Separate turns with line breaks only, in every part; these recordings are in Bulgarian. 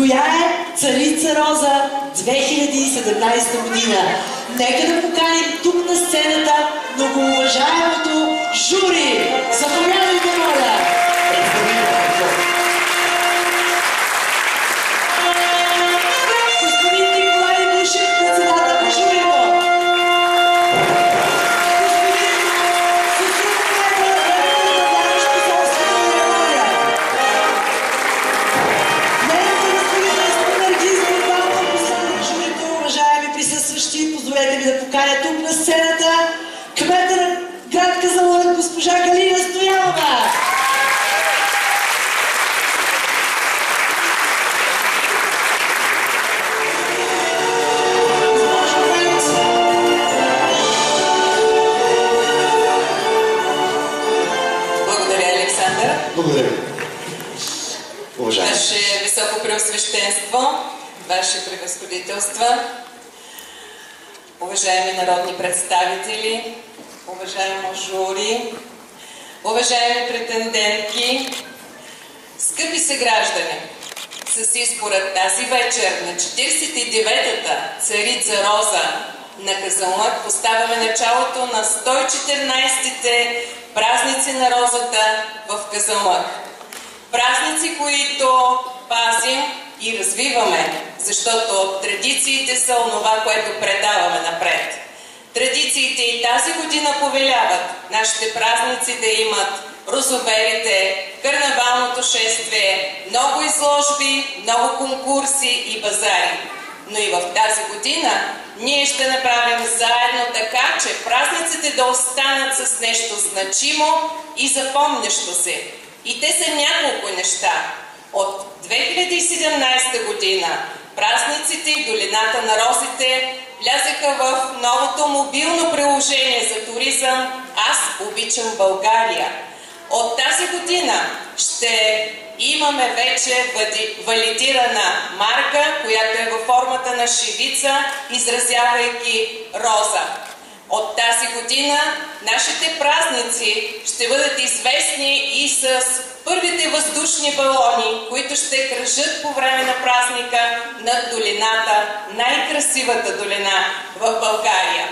Коя е Царица Роза 2017 година? Нека да поканим тук на сцената многоуважаемото жури. Заповядайте, моля! Господин Николай Бушев, председател на журито. Позволете ми да поканя тук на сцената кмета на град Казанлък, госпожа Галина Стоянова.
Благодаря, Александър.
Благодаря. Уважаеми.
Ваше високо преосвещенство, Ваше превъзходителства, уважаеми народни представители, уважаемо жури, уважаеми претендентки, скъпи съграждани, с избора тази вечер на 49-та Царица Роза на Казанлък поставяме началото на 114-те празници на розата в Казанлък. Празници, които пазим и развиваме, защото традициите са онова, което предаваме напред. Традициите и тази година повеляват нашите празници да имат розоверите, карнавалното шествие, много изложби, много конкурси и базари. Но и в тази година ние ще направим заедно така, че празниците да останат с нещо значимо и запомнящо се. И те са няколко неща. От 2017 година празниците и долината на розите влязаха в новото мобилно приложение за туризъм "Аз обичам България". От тази година ще имаме вече валидирана марка, която е във формата на шивица, изразявайки роза. От тази година нашите празници ще бъдат известни и с първите въздушни балони, които ще кръжат по време на празника над долината, най-красивата долина в България.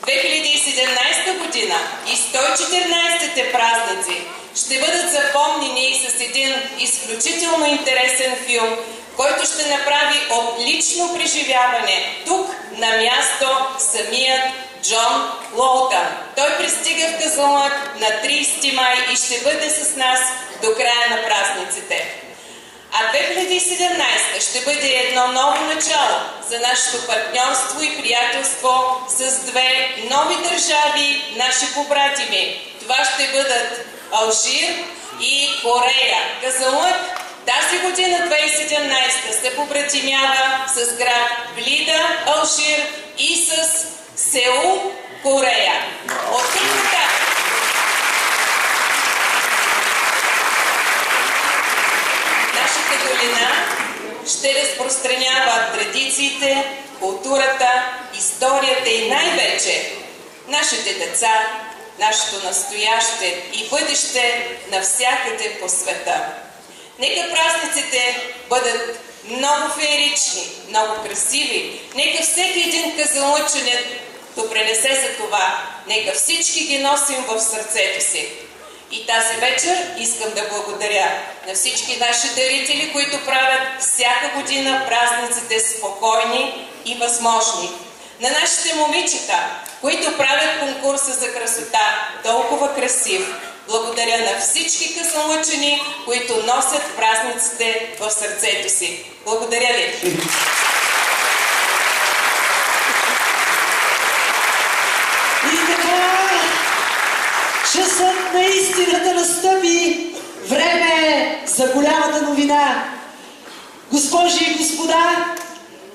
2017 година и 114-те празници ще бъдат запомнени с един изключително интересен филм, който ще направи отлично преживяване тук на място самият Джон Лоутън. Той пристига в Казанлък на 30 май и ще бъде с нас до края на празниците. А 2017 ще бъде едно ново начало за нашето партньорство и приятелство с две нови държави, наши побратими. Това ще бъдат Алжир и Корея. Казанлък тази година, 2017, се побратимява с град Блида, Алжир и с Сеул, Корея. От тук нататък нашата долина ще разпространява традициите, културата, историята и най-вече нашите деца, нашето настояще и бъдеще навсякъде по света. Нека празниците бъдат много феерични, много красиви. Нека всеки един казанлъчанин допринесе за това. Нека всички ги носим в сърцето си. И тази вечер искам да благодаря на всички наши дарители, които правят всяка година празниците спокойни и възможни. На нашите момичета, които правят конкурса за красота толкова красив. Благодаря на всички казанлъчани, които носят празниците в сърцето си. Благодаря ви!
И така, часът на истината настъпи. Време е за голямата новина. Госпожи и господа,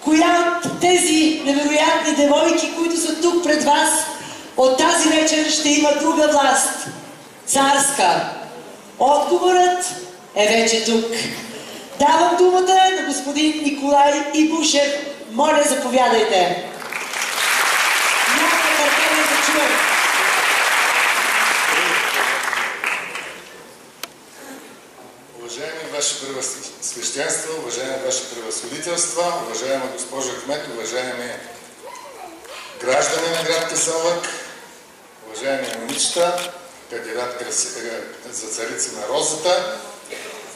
коя от тези невероятни девойки, които са тук пред вас, от тази вечер ще има друга власт? Царска. Отговорът е вече тук. Давам думата на господин Николай Ибушев. Моля, заповядайте. Нямаме търпение да чуем.
Уважаеми Ваше Превъзходителство, уважаеми Ваши превъзходителства, уважаема госпожа кмет, уважаеми граждани на град Кесъмлък, уважаеми момичета, кандидат за царица на розата.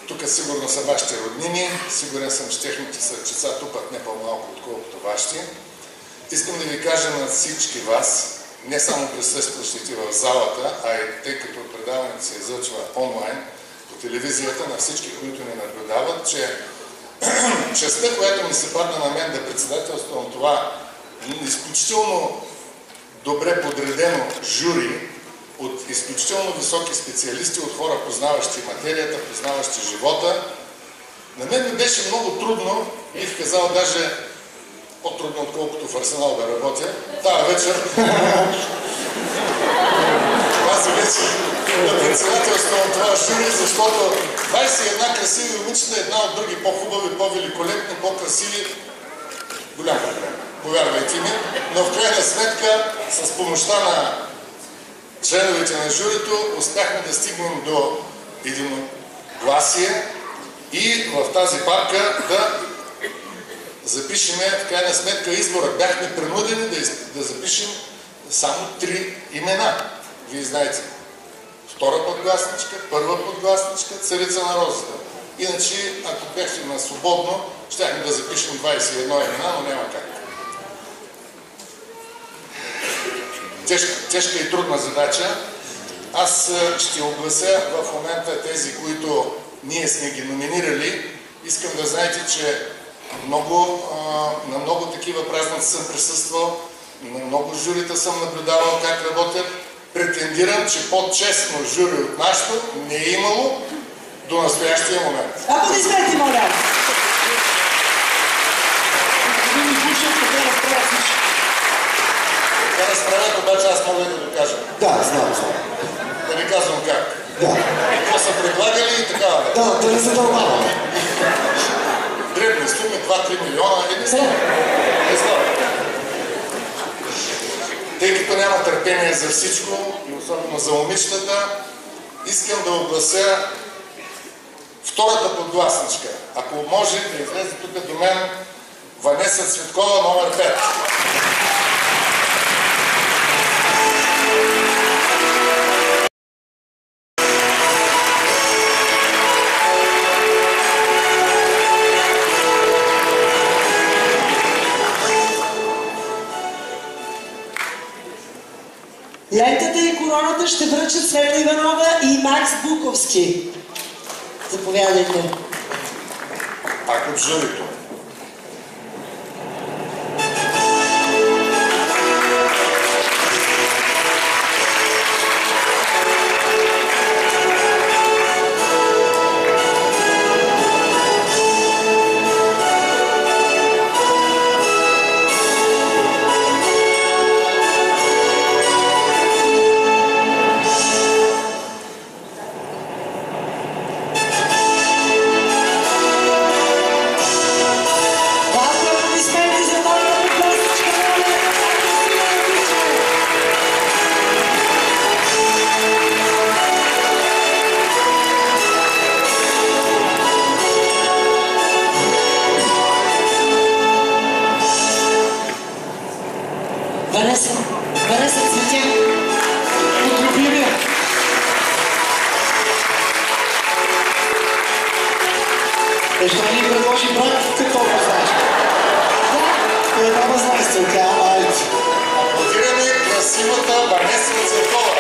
Тук сигурно са вашите роднини, сигурен съм, че техните сърчица тупат не по-малко, отколкото вашите. Искам да ви кажа на всички вас, не само присъстващите в залата, а и тъй като предаването се излъчва онлайн по телевизията, на всички, които ни наблюдават, че честта, която ми се падна на мен да председателствам това изключително добре подредено жури от изключително високи специалисти, от хора, познаващи материята, познаващи живота. На мен ми беше много трудно, бих казал даже по-трудно, отколкото в Арсенал да работя. Тая вечер, тази вечер да председателствам това жури, защото 21 красиви момичета, една от други по-хубави, по-великолепни, по-красиви, голям проблем, повярвайте ми, но в крайна сметка с помощта на членовете на журито успяхме да стигнем до единогласие и в тази папка да запишеме, в крайна сметка, избора. Бяхме принудени да запишем само 3 имена. Вие знаете. Втора подгласничка, първа подгласничка, царица на розата. Иначе, ако бяхме на свободно, щяхме да запишем 21 имена, но няма как. Тежка и трудна задача. Аз ще оглася в момента тези, които ние сме ги номинирали. Искам да знаете, че на много такива празници съм присъствал, на много журита съм наблюдавал как работят. Претендирам, че по-честно жури от нашето не е имало до настоящия момент.
Аплодисменти, моля!
Така разправят, обаче аз мога да докажа.
Да, знам.
Да ви казвам как.
Да.
Какво са предлагали и така.
Да не задълбаваме.
Дребни суми, 2-3 милиона, не знам. Тъй като няма търпение за всичко, и особено за момичетата, искам да оглася втората подгласничка. Ако може да излезе тук до мен Ванеса Цветкова, номер 5.
Лентата и короната ще връчат Светла Иванова и Макс Буковски. Заповядайте.
Пак от журито.
Ванеса Цветя, от любимия.
Ще ни предложи брат, какво го знаеш? Да. Баба знаеш Цветя, айде.
Аплодираме красивата Ванеса Цветкова.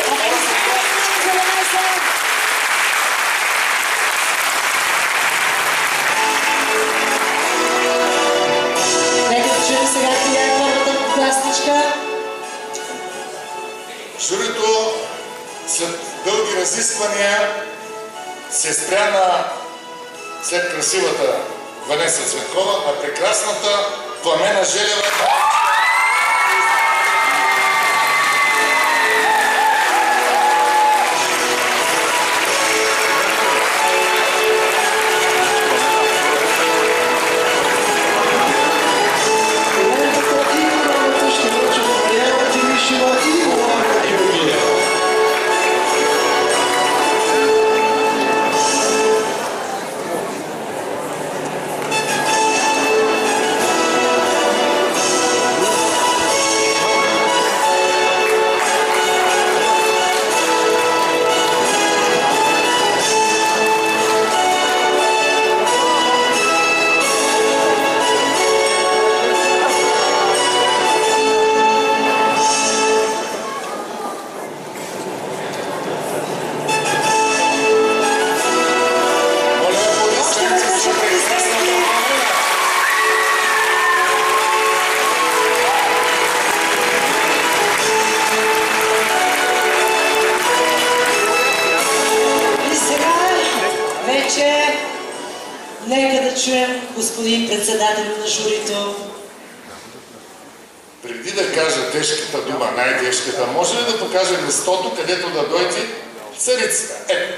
Нека да чуем сега коя е първата подгласничка.
Журито след дълги разисквания се спря след красивата Ванеса Цветкова, на прекрасната Пламена Желева.
господин председател на журито.
Преди да кажа тежката дума, най-тежката, може ли да покажа местото, където да дойде царицата? Ето.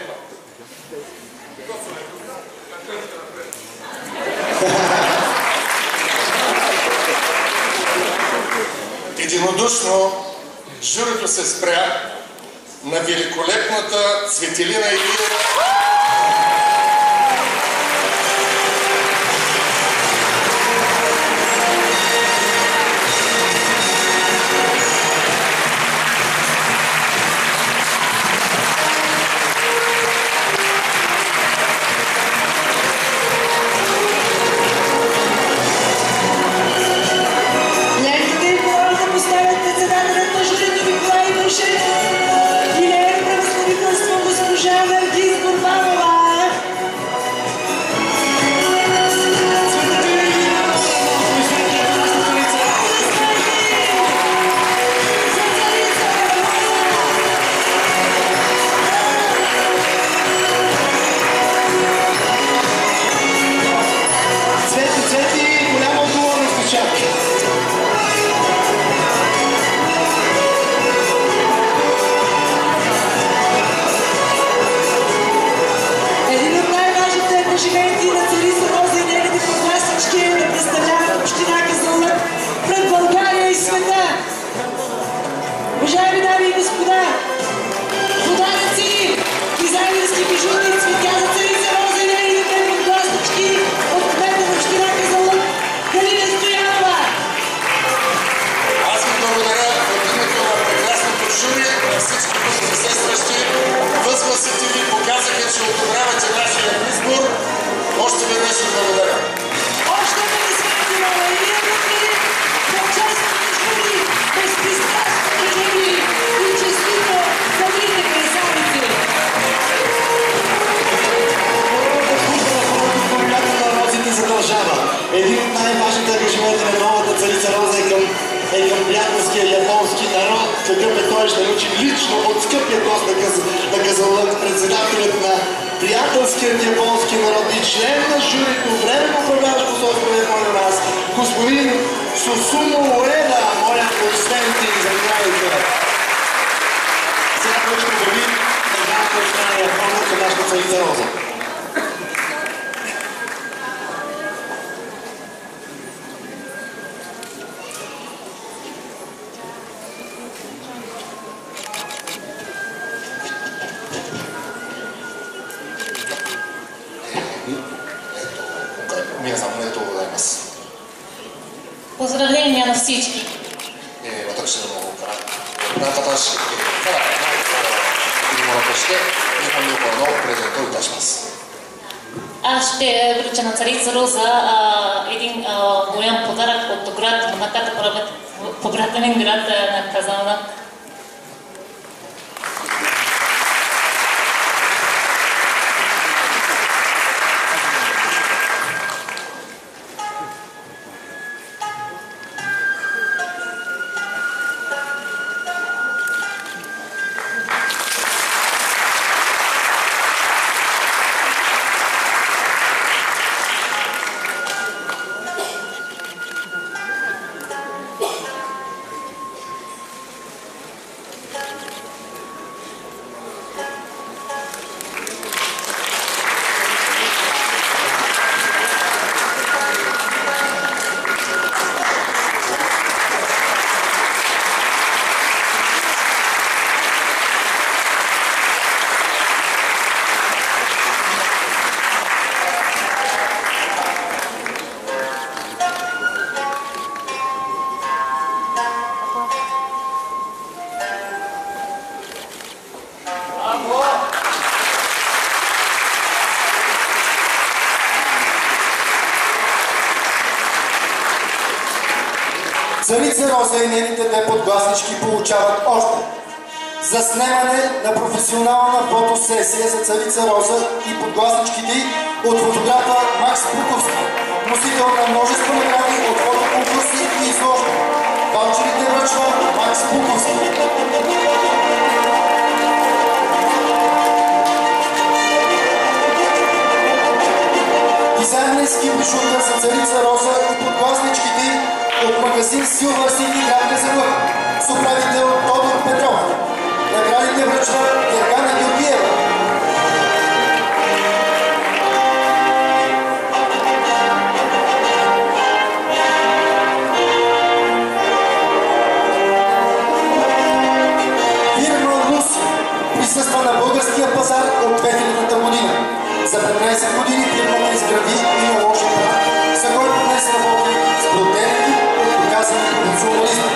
Единодушно журито се спря на великолепната Цветелина Илиева.
Поздравления на всички! Аз ще връча на царица Роза един голям подарък от град Монаката, побратен град на Казанлък.
Царица Роза и нейните две подгласнички получават още заснемане на професионална фотосесия за Царица Роза и подгласничките й от фотографа Макс Буковски, носител на множество награди от фотоконкурси и изложби. Ваучерите връчва Макс Буковски. Дизайнерски бижута за на Царица Роза и подгласничките от магазин Silver City, град Казанлък, с управител Тодор Петров. Наградите връчва Гергана Георгиева. Фирма Луси присъства на българския пазар от 2000-та година. За 15 години фирмата изгради и наложи прав, за който днес работи с брутелки от доказани професионалисти.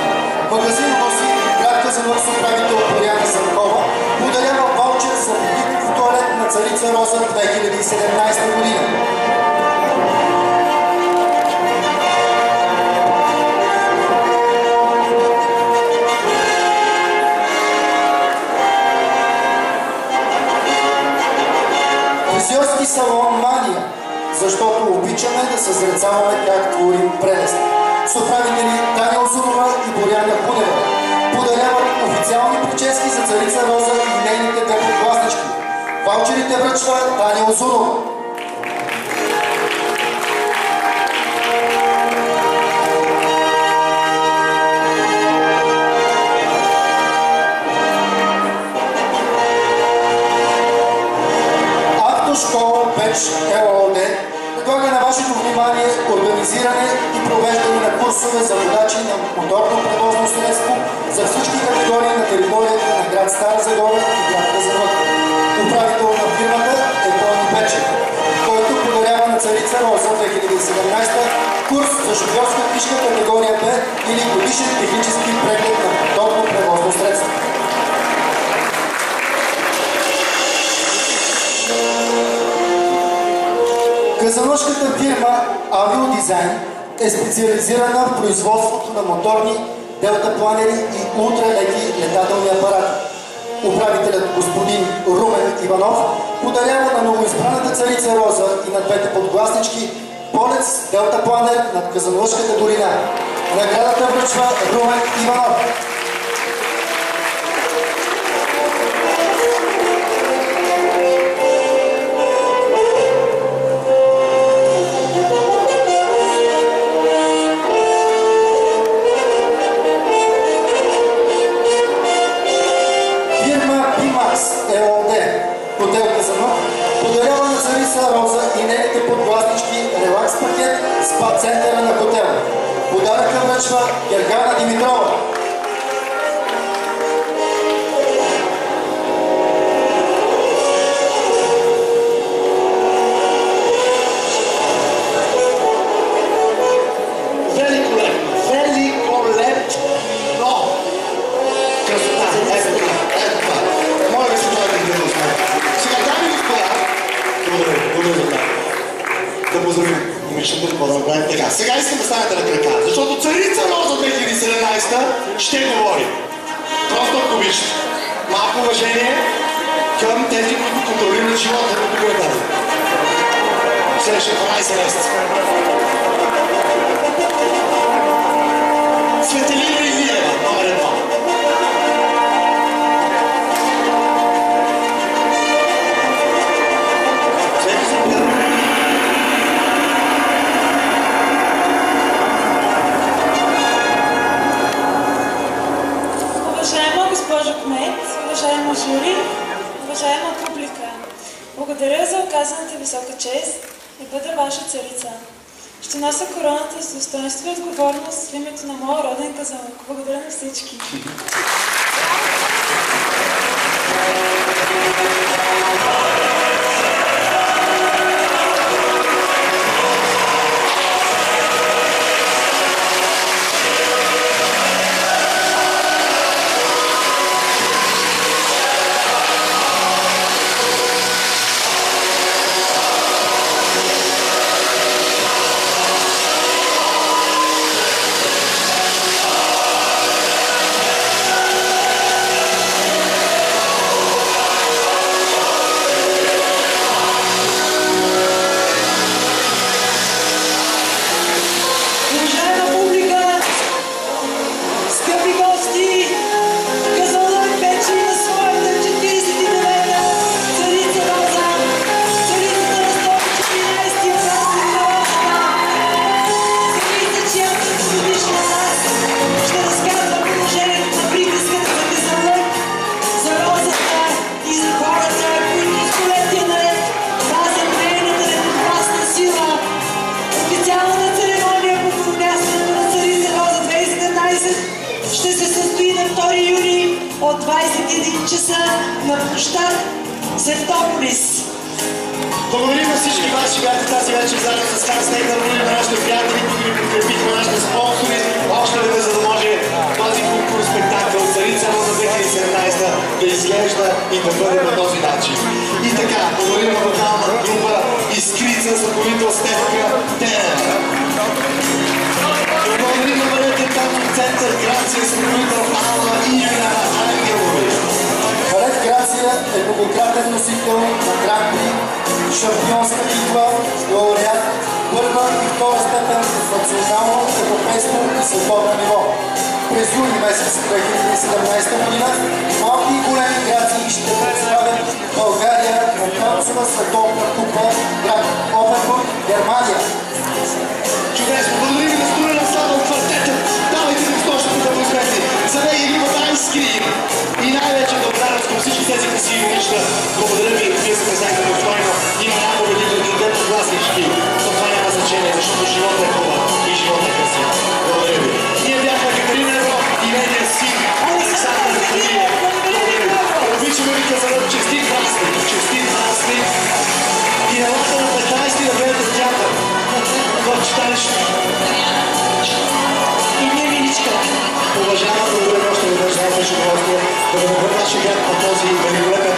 Магазин Луси, град Казанлък, с управител Боряна Санкова, подарява ваучер за в туалет на Царица Роза 2017 година. Фризьорски салон Мания, защото обичаме да съзрецаваме как творим прелест. С управители Таня Озунова и Боряна Кунева подаряват официални прически за Царица Роза и нейните две подгласнички. Ваучерите връчва Таня Озунова. Автошкола Печ ЕООД предлага на вашето внимание организиране и провеждане на курсове за водачи на моторно превозно средство за всички категории на територията на град Стара Загора и град Казанлък. Управител на фирмата е Тони Печев, който подарява на Царица Роза 2017 курс за шофьорска книжка категория Б или годишен технически преглед на моторно превозно средство. Казанлъшката фирма Авиодизайн е специализирана в производството на моторни делтапланери и ултралеки летателни апарати. Управителят господин Румен Иванов подарява на новоизбраната Царица Роза и на двете подгласнички полет с делтапланер над Казанлъшката долина. Наградата връчва Румен Иванов. Хотел Казанлък подарява на Царица Роза и нейните подгласнички релакс пакет спа центъра на хотела. Подаръка връчва Гергана Димитрова.
Така, сега искам да станете на крака, защото Царица Роза 2017 ще говори. Просто ако обичате. Малко уважение към тези, които контролират живота на другата. Следващия 12 месеца. Светелина Илиева, номер 1.
Уважаема жури, уважаема публика, благодаря за оказаната висока чест да бъда ваша царица. Ще нося короната с достоинство и отговорност в името на моя роден Казанлък. Благодаря на всички.
от 21 часа на площад Севтополис.
Благодарим на всички вас, че бяхте тази вечер заедно с нас. Нека да благодарим на нашите приятели, които ни подкрепихме, нашите спонсори. Още веднъж, за да може този културен спектакъл Царица Роза 2017 да изглежда и да бъде по този начин. И така, благодарим на вокална група Искрица с ръководител Стефка Тенева. Благодарим на Балетен танцов център Грация с ръководител Алма и Юлиана Ангелови.
Балет Грация е многократен носител на гран-при, шампионска титла, лауреат, първа и втора степен в национално, европейско и световно ниво. През юли месец 2017 година малки и големи грации ще представят България на танцова световна купа град Опенбург, Германия.
Чудесно! Благодарим на студия на Слава от квартета. Давайте ни стощите да възмети. За нея групата Айскрим. И най-вече да отдарят към всички тези красиви неща. Благодаря ви, вие се знаете достойно. Има няколко родители, две подгласнички. Но това няма значение, защото живота е хубав и живота е красив. Благодаря ви. Ние бяхме Катерина Евров и нейния син Александър Калиев. Благодаря ви. Обичаме ви казват честит празник. Честит празник. И елата на 15 да гледате театър. В читалище.
И не Миличка.
Уважаема, благодаря още веднъж за нашето удоволствие да бъдем нашия град по този великолепен